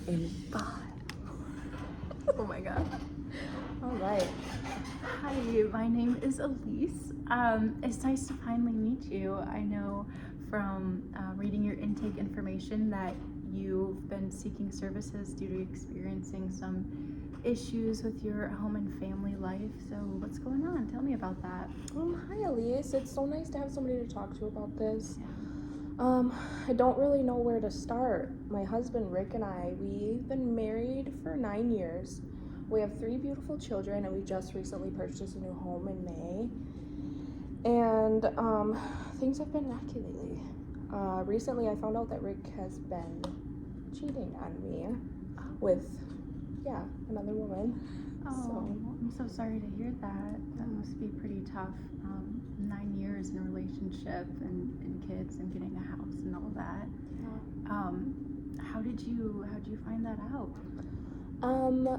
in 5. Oh my god. All right. Hi, my name is Elyse. It's nice to finally meet you. I know from reading your intake information that you've been seeking services due to experiencing some issues with your home and family life. So what's going on? Tell me about that. Hi Elyse, it's so nice to have somebody to talk to about this. Yeah. I don't really know where to start. My husband Rick and I, we've been married for 9 years. We have 3 beautiful children, and we just recently purchased a new home in May. And things have been rocky lately. Recently I found out that Rick has been cheating on me with, another woman. Oh, I'm so sorry to hear that. That must be pretty tough. 9 years in a relationship and kids and getting a house and all that. Yeah. How did you find that out?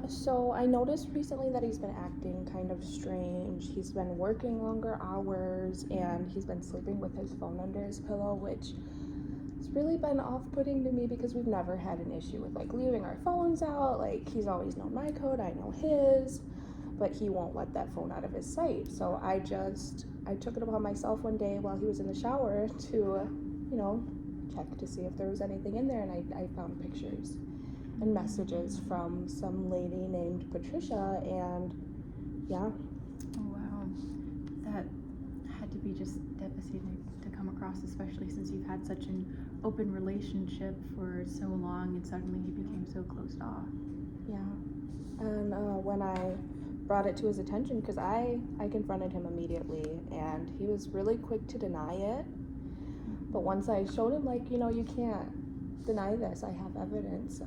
So I noticed recently that he's been acting kind of strange. He's been working longer hours, and he's been sleeping with his phone under his pillow, which has really been off-putting to me because we've never had an issue with like leaving our phones out. Like, he's always known my code, I know his, but he won't let that phone out of his sight. So I took it upon myself one day while he was in the shower to, check to see if there was anything in there, and I found pictures and messages from some lady named Patricia, and Oh wow, that had to be just devastating to come across, especially since you've had such an open relationship for so long and suddenly he became so closed off. And when I brought it to his attention, because I confronted him immediately, and he was really quick to deny it. But once I showed him, like, you can't deny this, I have evidence,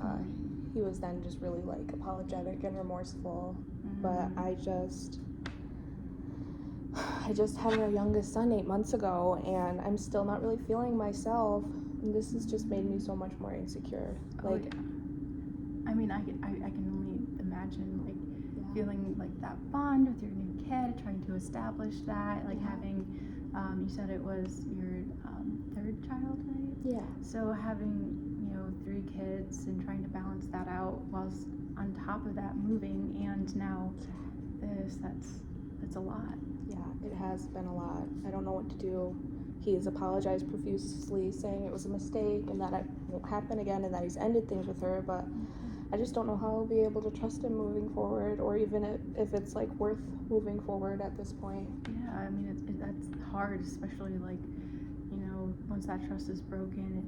he was then just really like apologetic and remorseful. But I just had our youngest son 8 months ago, and I'm still not really feeling myself, and this has just made me so much more insecure. I mean, I can only imagine, like, feeling like that bond with your new kid, trying to establish that, like having, you said it was your third child, right? Yeah. So having, 3 kids and trying to balance that out whilst on top of that moving, and now that's a lot. Yeah, it has been a lot. I don't know what to do. He's apologized profusely, saying it was a mistake and that it won't happen again and that he's ended things with her, but I just don't know how I'll be able to trust him moving forward, or even if it's like worth moving forward at this point. Yeah, I mean, that's hard, especially like, once that trust is broken,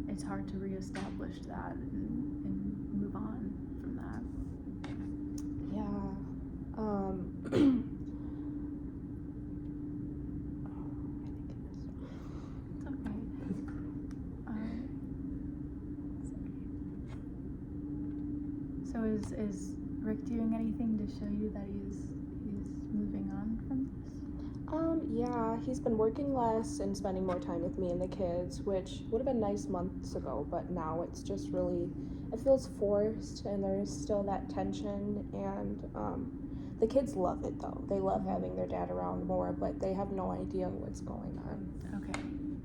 it's hard to reestablish that and move on from that. Yeah. It's okay. So is Rick doing anything to show you that he's moving on from this? Yeah, he's been working less and spending more time with me and the kids, which would have been nice months ago, but now it's just really, it feels forced, and there's still that tension, and the kids love it though. They love having their dad around more, but they have no idea what's going on. Okay,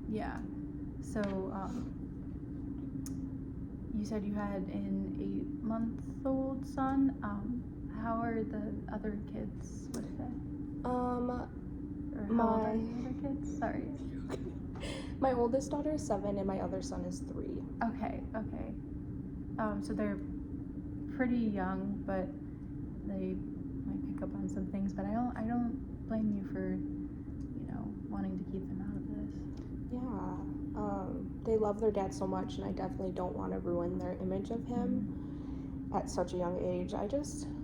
yeah. So, you said you had an 8-month-old son. How are the other kids with it? Or how old are the other kids? Sorry. My oldest daughter is 7 and my other son is 3. Okay. So they're pretty young, but they might pick up on some things. But I don't blame you for, wanting to keep them out of this. Yeah. They love their dad so much, and I definitely don't want to ruin their image of him at such a young age. I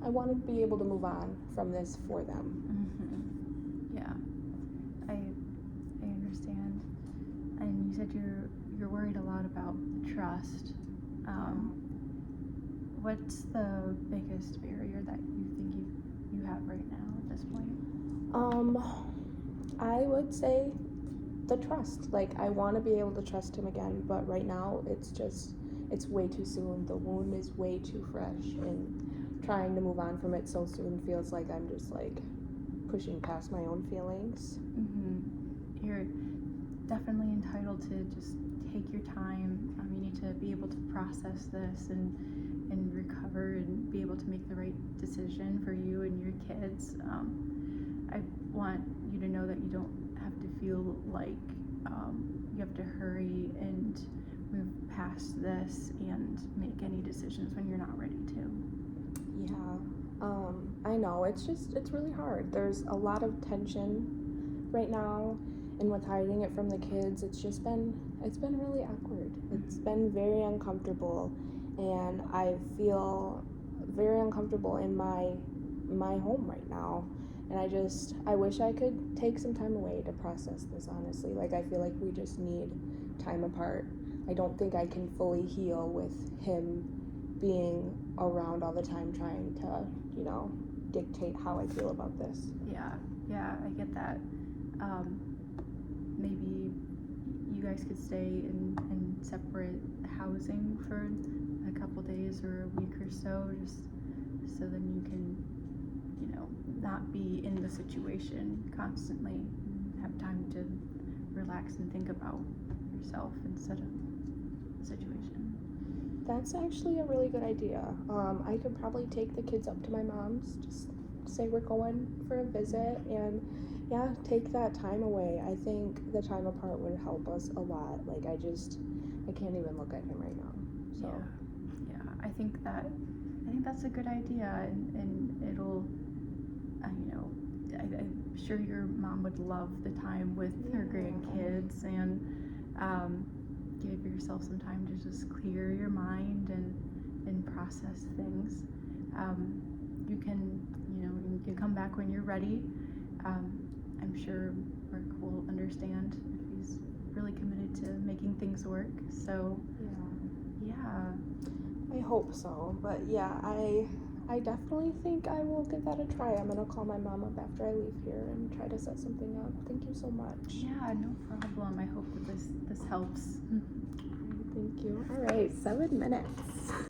want to be able to move on from this for them. Yeah, I understand. And you said you're worried a lot about trust. What's the biggest barrier that you think you have right now at this point? I would say the trust. Like, I want to be able to trust him again, but right now it's way too soon. The wound is way too fresh, and trying to move on from it so soon feels like I'm just like pushing past my own feelings. You're definitely entitled to just take your time. You need to be able to process this and recover and be able to make the right decision for you and your kids. I want you to know that you don't have to feel like you have to hurry and move past this and make any decisions when you're not ready to. Yeah, I know. It's really hard. There's a lot of tension right now, and with hiding it from the kids, it's been really awkward. It's been very uncomfortable, and I feel very uncomfortable in my home right now. And I wish I could take some time away to process this, honestly. Like, I feel like we just need time apart. I don't think I can fully heal with him being around all the time trying to, dictate how I feel about this. Yeah, I get that. Maybe you guys could stay in separate housing for a couple days or a week or so, just so then you can, not be in the situation constantly, have time to relax and think about yourself instead of the situation. That's actually a really good idea. I could probably take the kids up to my mom's, just say we're going for a visit, and take that time away. I think the time apart would help us a lot. Like, I can't even look at him right now. So yeah, I think that's a good idea, and it'll, I'm sure your mom would love the time with her grandkids, and give yourself some time to just clear your mind and process things. You can come back when you're ready. I'm sure Mark will understand if he's really committed to making things work. So yeah. I hope so. But yeah, I definitely think I will give that a try. I'm gonna call my mom up after I leave here and try to set something up. Thank you so much. Yeah, no problem. I hope that this helps. Thank you. All right, 7 minutes.